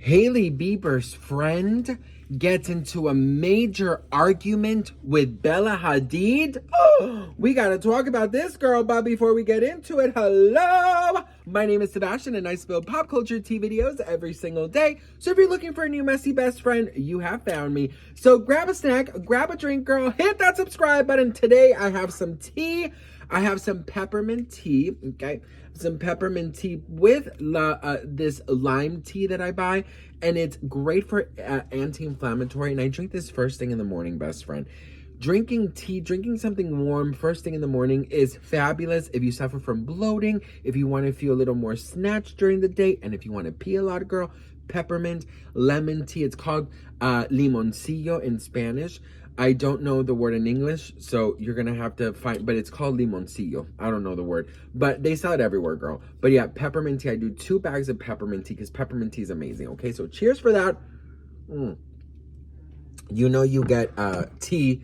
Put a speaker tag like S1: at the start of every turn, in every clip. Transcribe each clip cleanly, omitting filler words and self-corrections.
S1: Hailey Bieber's friend gets into a major argument with Bella Hadid. Oh, we gotta talk about this girl, but before we get into it, hello! My name is Sebastian and I spill pop culture tea videos every single day. So if you're looking for a new messy best friend, you have found me. So grab a snack, grab a drink, girl, hit that subscribe button. Today I have some tea. I have some peppermint tea, okay? Some peppermint tea with this lime tea that I buy, and it's great for anti-inflammatory, and I drink this first thing in the morning, best friend. Drinking tea, drinking something warm first thing in the morning is fabulous if you suffer from bloating, if you want to feel a little more snatched during the day, and if you want to pee a lot, girl, peppermint, lemon tea. It's called limoncillo in Spanish. I don't know the word in English, so you're gonna have to find, but it's called limoncillo. I don't know the word, but they sell it everywhere, girl. But yeah, peppermint tea. I do 2 bags of peppermint tea because peppermint tea is amazing. Okay, so cheers for that. You know you get tea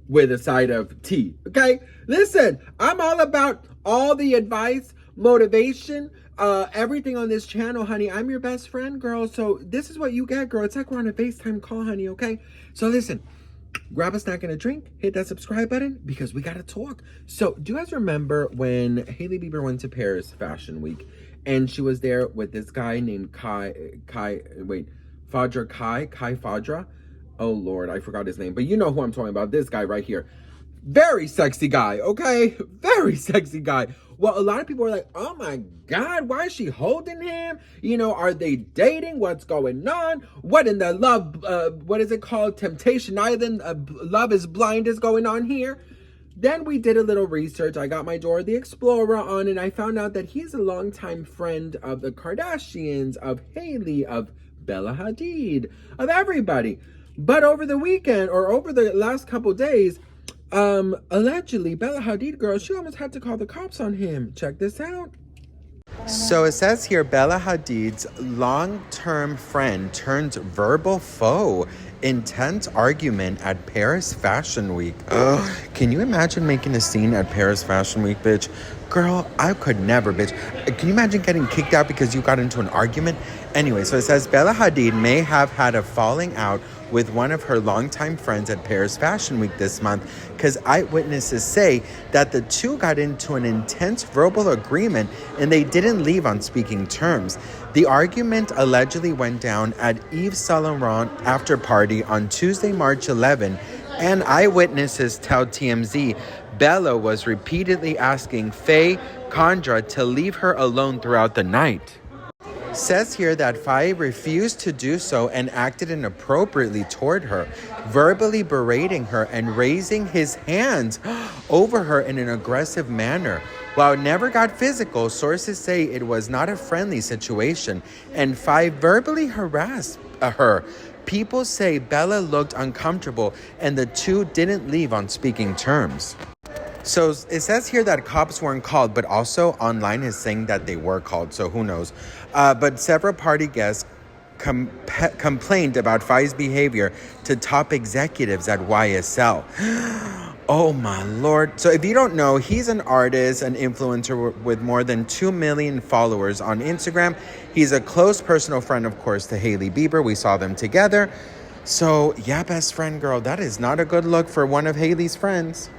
S1: with a side of tea. Okay, listen, I'm all about all the advice, motivation, everything on this channel, honey. I'm your best friend, girl. So this is what you get, girl. It's like we're on a FaceTime call, honey. Okay, so listen. Grab a snack and a drink, hit that subscribe button because we gotta talk. So do you guys remember when Hailey Bieber went to Paris Fashion Week and she was there with this guy named Fadra? Oh Lord, I forgot his name, but you know who I'm talking about, this guy right here. Very sexy guy, okay? Very sexy guy. Well, a lot of people are like, oh my God, why is she holding him? You know, are they dating? What's going on? What in the love, what is it called? Temptation Island, Love is Blind is going on here? Then we did a little research. I got my Dora the Explorer on and I found out that he's a longtime friend of the Kardashians, of Hailey, of Bella Hadid, of everybody. But over the weekend, or over the last couple days, allegedly, Bella Hadid, girl, she almost had to call the cops on him. Check this out. So it says here, Bella Hadid's long-term friend turns verbal foe. Intense argument at Paris Fashion Week. Oh, can you imagine making a scene at Paris Fashion Week, bitch? Girl, I could never, bitch. Can you imagine getting kicked out because you got into an argument? Anyway, so it says Bella Hadid may have had a falling out with one of her longtime friends at Paris Fashion Week this month, because eyewitnesses say that the two got into an intense verbal agreement and they didn't leave on speaking terms. The argument allegedly went down at Yves Saint Laurent after party on Tuesday, March 11, and eyewitnesses tell TMZ Bella was repeatedly asking Faye Condra to leave her alone throughout the night. Says here that Faye refused to do so and acted inappropriately toward her, verbally berating her and raising his hands over her in an aggressive manner. While it never got physical, sources say it was not a friendly situation, and Faye verbally harassed her. People say Bella looked uncomfortable and the two didn't leave on speaking terms. So it says here that cops weren't called, but also online is saying that they were called, so who knows. But several party guests complained about Faye's behavior to top executives at YSL. Oh my Lord. So if you don't know, he's an artist, an influencer with more than 2 million followers on Instagram. He's a close personal friend, of course, to Hailey Bieber. We saw them together. So yeah, best friend, girl, that is not a good look for one of Hailey's friends.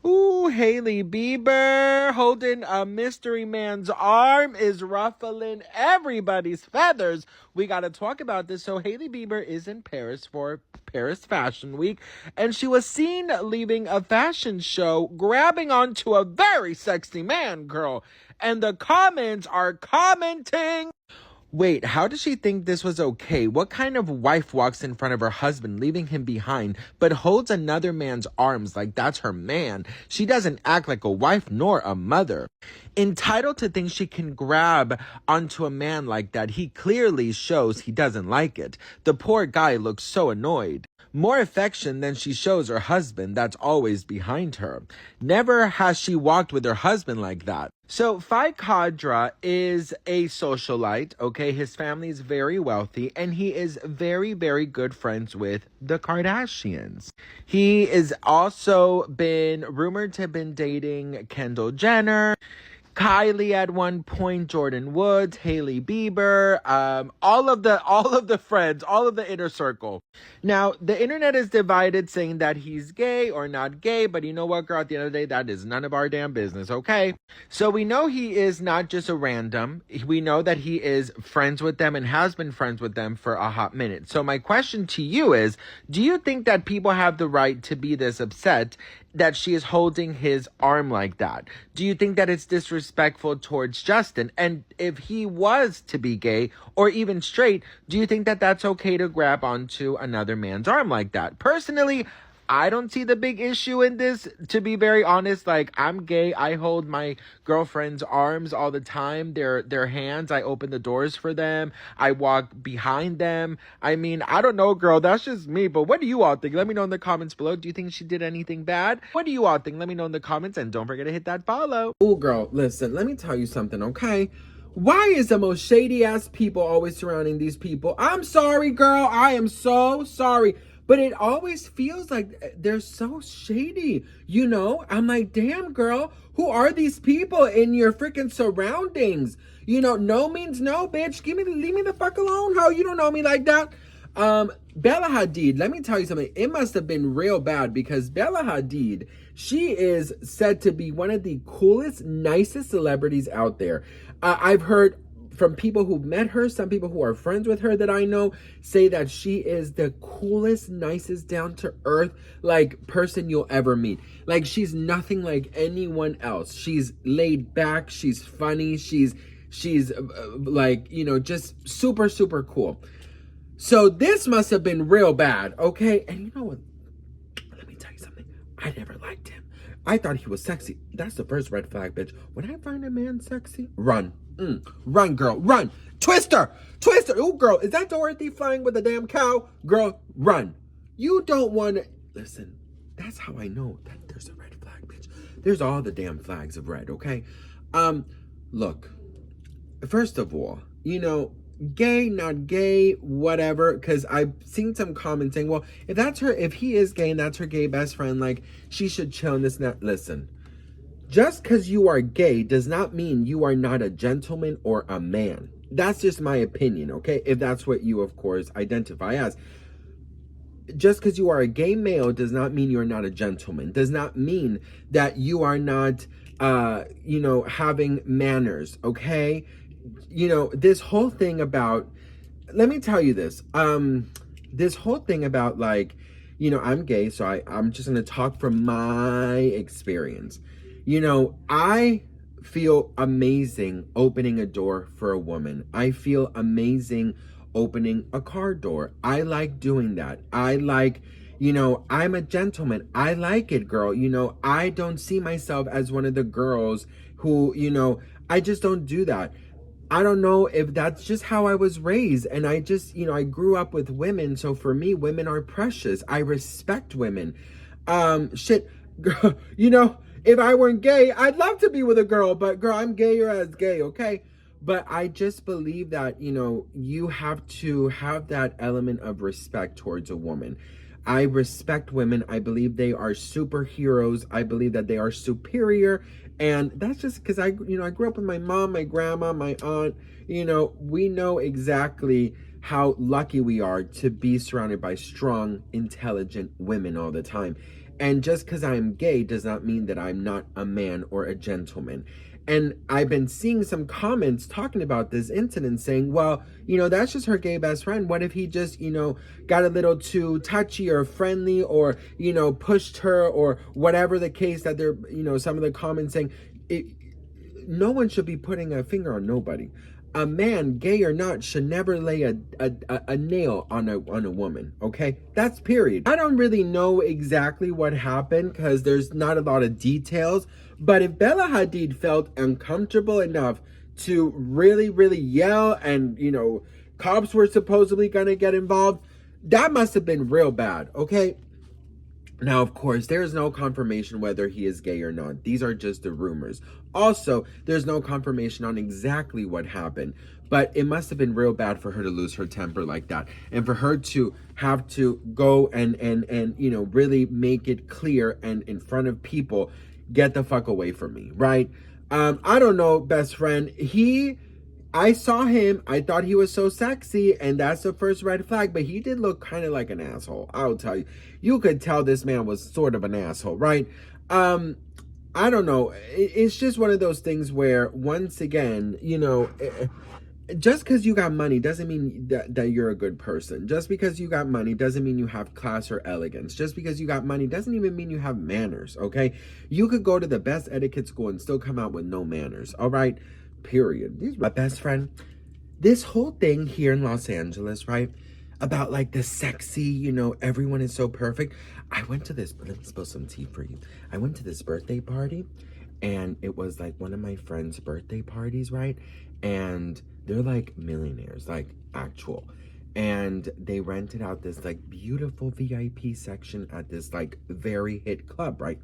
S1: Ooh, Hailey Bieber holding a mystery man's arm is ruffling everybody's feathers. We got to talk about this. So Hailey Bieber is in Paris for Paris Fashion Week, and she was seen leaving a fashion show grabbing onto a very sexy man, girl. And the comments are commenting. Wait, how does she think this was okay? What kind of wife walks in front of her husband, leaving him behind, but holds another man's arms like that's her man? She doesn't act like a wife nor a mother. Entitled to think she can grab onto a man like that, he clearly shows he doesn't like it. The poor guy looks so annoyed. More affection than she shows her husband that's always behind her. Never has she walked with her husband like that. So Faye Condra is a socialite, okay? His family is very wealthy, and he is very, very good friends with the Kardashians. He is also been rumored to have been dating Kendall Jenner. Kylie at one point, Jordan Woods, Hailey Bieber, all of the friends, all of the inner circle. Now, the internet is divided saying that he's gay or not gay, but you know what, girl, at the end of the day, that is none of our damn business, okay? So we know he is not just a random. We know that he is friends with them and has been friends with them for a hot minute. So my question to you is, do you think that people have the right to be this upset that she is holding his arm like that? Do you think that it's disrespectful towards Justin? And if he was to be gay or even straight, do you think that that's okay to grab onto another man's arm like that? Personally, I don't see the big issue in this, to be very honest. Like, I'm gay. I hold my girlfriend's arms all the time. Their hands. I open the doors for them. I walk behind them. I mean, I don't know, girl. That's just me. But what do you all think? Let me know in the comments below. Do you think she did anything bad? What do you all think? Let me know in the comments. And don't forget to hit that follow. Oh, girl, listen. Let me tell you something, okay? Why is the most shady ass people always surrounding these people? I'm sorry, girl. I am so sorry. But it always feels like they're so shady, you know? I'm like, damn, girl, who are these people in your freaking surroundings? You know, no means no, bitch. Leave me the fuck alone, ho. You don't know me like that. Bella Hadid, let me tell you something. It must have been real bad because Bella Hadid, she is said to be one of the coolest, nicest celebrities out there. I've heard from people who've met her, some people who are friends with her that I know say that she is the coolest, nicest, down-to-earth, like, person you'll ever meet. Like, she's nothing like anyone else. She's laid back, she's funny, she's like, you know, just super, super cool. So this must have been real bad, okay? And you know what? Let me tell you something. I never liked him. I thought he was sexy. That's the first red flag, bitch. When I find a man sexy, run. Run, girl, run. Twister. Oh, girl, is that Dorothy flying with a damn cow? Girl, run. You don't want to. Listen, that's how I know that there's a red flag, bitch. There's all the damn flags of red, okay? Look, first of all, you know, gay, not gay, whatever, because I've seen some comments saying, well, if he is gay and that's her gay best friend, like, she should chill and this and that. Listen, just because you are gay does not mean you are not a gentleman or a man. That's just my opinion, okay? If that's what you, of course, identify as. Just because you are a gay male does not mean you're not a gentleman. Does not mean that you are not, you know, having manners, okay? You know, this whole thing about, let me tell you this, this whole thing about, like, you know, I'm gay, so I'm just going to talk from my experience. You know, I feel amazing opening a door for a woman. I feel amazing opening a car door. I like doing that. I like, you know, I'm a gentleman. I like it, girl. You know, I don't see myself as one of the girls who, you know, I just don't do that. I don't know if that's just how I was raised. And I just, you know, I grew up with women. So for me, women are precious. I respect women. Shit, girl, you know, if I weren't gay, I'd love to be with a girl. But girl, I'm gayer as gay, okay? But I just believe that, you know, you have to have that element of respect towards a woman. I respect women. I believe they are superheroes. I believe that they are superior. And that's just because I grew up with my mom, my grandma, my aunt. You know, we know exactly how lucky we are to be surrounded by strong, intelligent women all the time. And just because I'm gay does not mean that I'm not a man or a gentleman. And I've been seeing some comments talking about this incident saying, well, you know, that's just her gay best friend. What if he just, you know, got a little too touchy or friendly or, you know, pushed her or whatever the case that they're, you know, some of the comments saying, no one should be putting a finger on nobody. A man, gay or not, should never lay a nail on a woman, okay? That's period. I don't really know exactly what happened because there's not a lot of details, but if Bella Hadid felt uncomfortable enough to really, really yell and, you know, cops were supposedly gonna get involved, that must have been real bad, okay? Now, of course, there is no confirmation whether he is gay or not. These are just the rumors. Also, there's no confirmation on exactly what happened. But it must have been real bad for her to lose her temper like that. And for her to have to go and you know, really make it clear and in front of people, get the fuck away from me, right? I don't know, best friend. I saw him. I thought he was so sexy, and that's the first red flag. But he did look kind of like an asshole. I'll tell you. You could tell this man was sort of an asshole, right? I don't know. It's just one of those things where, once again, just because you got money doesn't mean that you're a good person. Just because you got money doesn't mean you have class or elegance. Just because you got money doesn't even mean you have manners, okay? You could go to the best etiquette school and still come out with no manners, all right? Period. These my best friend. This whole thing here in Los Angeles, right? About like the sexy, everyone is so perfect. I went to this, let me spill some tea for you. I went to this birthday party, and it was like one of my friends' birthday parties, right? And they're like millionaires, like actual. And they rented out this like beautiful VIP section at this like very hit club, right?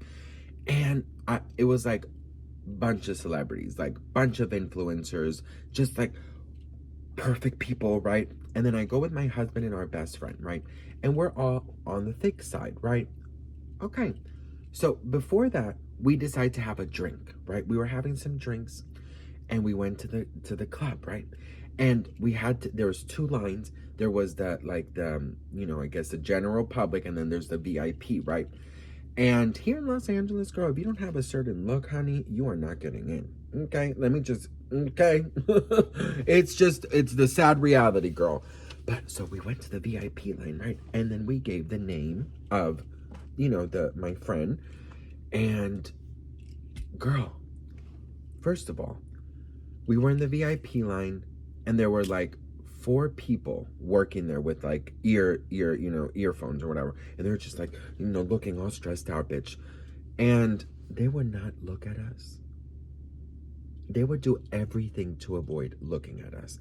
S1: And it was like bunch of celebrities, like bunch of influencers, just like perfect people, right? And then I go with my husband and our best friend, right? And we're all on the thick side, right? Okay. So before that, we decided to have a drink, right? We were having some drinks, and we went to the club, right? And there was two lines. There was I guess the general public, and then there's the VIP, right? And here in Los Angeles, girl, if you don't have a certain look, honey, you are not getting in. Okay? Okay? It's the sad reality, girl. But so we went to the VIP line, right? And then we gave the name of, my friend. And girl, first of all, we were in the VIP line, and there were like 4 people working there with like earphones or whatever, and they were just like, looking all stressed out, bitch. And they would not look at us. They would do everything to avoid looking at us.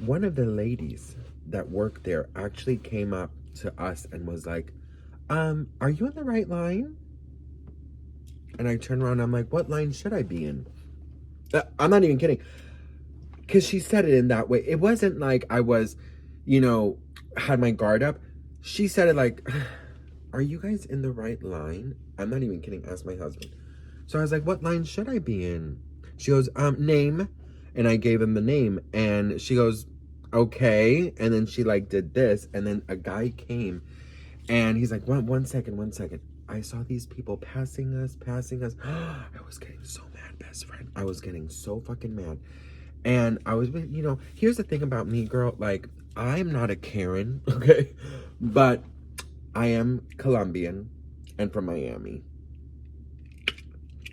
S1: One of the ladies that worked there actually came up to us and was like, are you in the right line? And I turned around, I'm like, what line should I be in? I'm not even kidding. Because she said it in that way. It wasn't like I was, had my guard up. She said it like, are you guys in the right line? I'm not even kidding. Ask my husband. So I was like, what line should I be in? She goes, name. And I gave him the name. And she goes, okay. And then she like did this. And then a guy came. And he's like, one second. I saw these people passing us. I was getting so mad, best friend. I was getting so fucking mad. And I was, here's the thing about me, girl. Like, I'm not a Karen, okay? But I am Colombian and from Miami.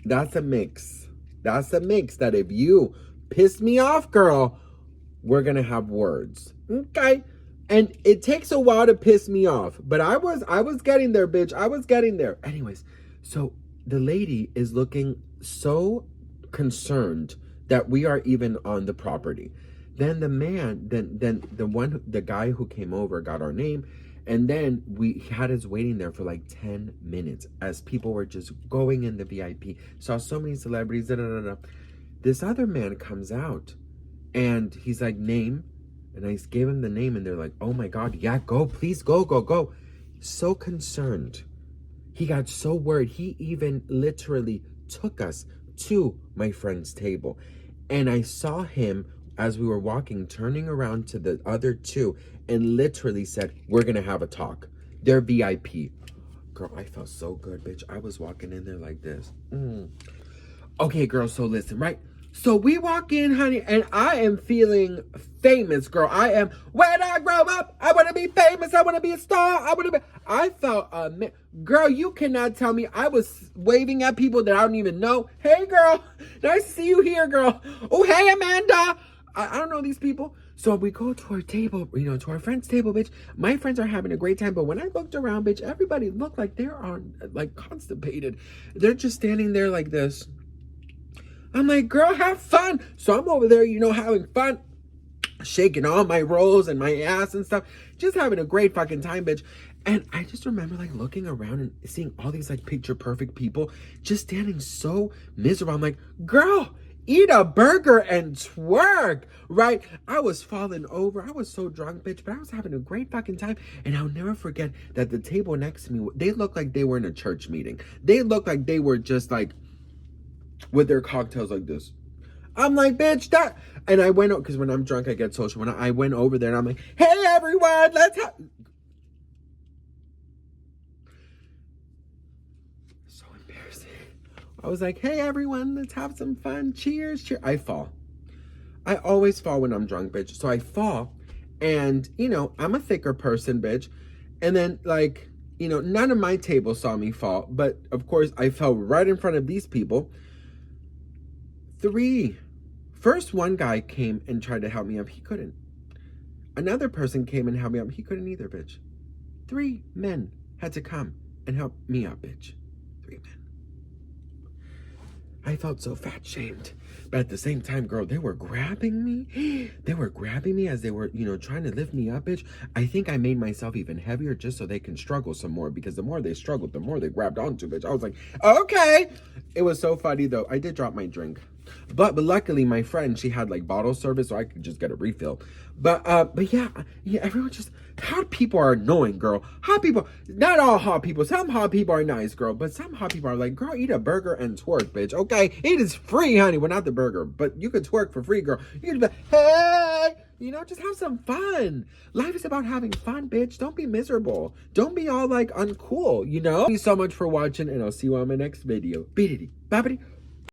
S1: That's a mix. That if you piss me off, girl, we're going to have words, okay? And it takes a while to piss me off. But I was getting there, bitch. I was getting there. Anyways, so the lady is looking so concerned that we are even on the property. Then the man, the guy who came over got our name, and then we had us waiting there for like 10 minutes as people were just going in the VIP. Saw so many celebrities, This other man comes out, and he's like, name, and I gave him the name, and they're like, oh my God, yeah, go, please, go. So concerned. He got so worried. He even literally took us to my friend's table. And I saw him as we were walking, turning around to the other 2 and literally said, we're going to have a talk. They're VIP. Girl, I felt so good, bitch. I was walking in there like this. Okay, girl, so listen, right? So we walk in, honey, and I am feeling famous, girl. I am, when I grow up, I want to be famous. I want to be a star. I felt, girl, you cannot tell me. I was waving at people that I don't even know. Hey, girl, nice to see you here, girl. Oh, hey, Amanda. I don't know these people. So we go to our table, to our friend's table, bitch. My friends are having a great time. But when I looked around, bitch, everybody looked like they're like constipated. They're just standing there like this. I'm like, girl, have fun. So I'm over there, having fun, shaking all my rolls and my ass and stuff, just having a great fucking time, bitch. And I just remember like looking around and seeing all these like picture perfect people just standing so miserable. I'm like, girl, eat a burger and twerk, right? I was falling over. I was so drunk, bitch, but I was having a great fucking time. And I'll never forget that the table next to me, they looked like they were in a church meeting. They looked like they were just like with their cocktails like this. I'm like, bitch, that. And I went, because when I'm drunk, I get social. When I went over there and I'm like, hey, everyone, let's have. So embarrassing. I was like, hey, everyone, let's have some fun. Cheers, cheers. I fall. I always fall when I'm drunk, bitch. So I fall. And, you know, I'm a thicker person, bitch. And then, like, you know, none of my table saw me fall. But, of course, I fell right in front of these people. 3. First, one guy came and tried to help me up. He couldn't. Another person came and helped me up. He couldn't either, bitch. 3 men had to come and help me up, bitch. 3 men. I felt so fat shamed. But at the same time, girl, they were grabbing me. They were grabbing me as they were, you know, trying to lift me up, bitch. I think I made myself even heavier just so they can struggle some more, because the more they struggled, the more they grabbed onto, bitch. I was like, okay. It was so funny, though. I did drop my drink. But luckily, my friend, she had like bottle service, so I could just get a refill. But yeah, everyone just, hot people are annoying, girl. Hot people, not all hot people. Some hot people are nice, girl. But some hot people are like, girl, eat a burger and twerk, bitch. Okay, it is free, honey. Well, not the burger, but you could twerk for free, girl. You can be like, hey, you know, just have some fun. Life is about having fun, bitch. Don't be miserable. Don't be all like uncool, you know? Thank you so much for watching, and I'll see you on my next video. Beedity, boppity.